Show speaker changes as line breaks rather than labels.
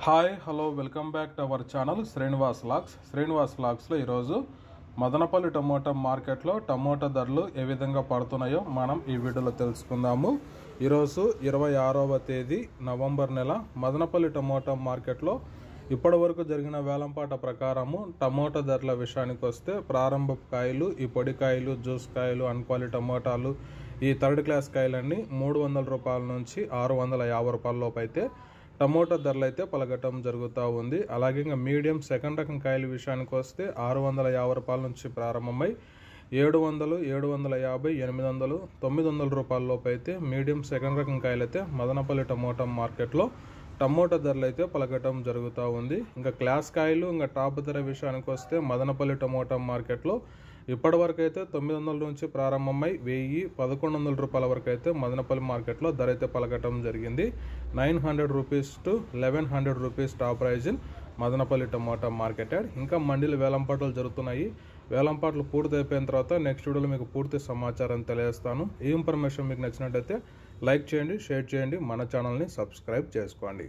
Hi hello welcome back to our channel Srinivas వ్లాగ్స్లో ఈరోజు Madanapalle tomato మార్కెట్లో టమోటా ధరలు ఏ విధంగా పడుతున్నాయో మనం ఈ వీడియోలో తెలుసుకుందాము. ఈరోజు 26వ తేదీ నవంబర్ నెల మదనపల్లి టమోటా మార్కెట్లో ఇప్పటి వరకు జరిగిన వేలంపాట ప్రకారము టమోటా ధరల విషయానికి వస్తే ప్రారంభ కాయలు, ఈ పొడి కాయలు, జ్యూస్ కాయలు, అన్క్వాలిటీ టమోటాలు, ఈ థర్డ్ క్లాస్ కాయలన్నీ 300 రూపాయల నుంచి 650 రూపాయల లోపు అయితే టమోటా ధరలు అయితే పలకటం జరుగుతూ ఉంది. అలాగే ఇంకా మీడియం సెకండ్ రకం కాయల విషయానికి వస్తే 650 రూపాయల నుంచి ప్రారంభమై 700, 750, 800, 900 రూపాయల లోపు అయితే మీడియం సెకండ్ రకం కాయలు అయితే మదనపల్లి టమోటా మార్కెట్లో టమోటా ధరలు అయితే పలకటం జరుగుతూ ఉంది. ఇంకా క్లాస్ కాయలు ఇంకా టాప్ ధర విషయానికి వస్తే మదనపల్లి టమోటా మార్కెట్లో ఇప్పటి వరకు అయితే 900 నుంచి ప్రారంభమై 1000-1100 రూపాయల వరకు అయితే మదనపల్లి మార్కెట్లో ధర అయితే పలకటం జరిగింది. 900 rupees to 1100 rupees top price in Madanapalle tomato market. ఇంకా మండీలు వేలంపాటలు జరుగుతున్నాయి. వేలంపాటలు పూర్తి అయిపోయిన తర్వాత నెక్స్ట్ వీడియోలో మీకు పూర్తి సమాచారం తెలియజేస్తాను. ఈ ఇన్ఫర్మేషన్ మీకు నచ్చినట్టయితే లైక్ చేయండి, షేర్ చేయండి, మన ఛానల్ని సబ్స్క్రైబ్ చేసుకోండి.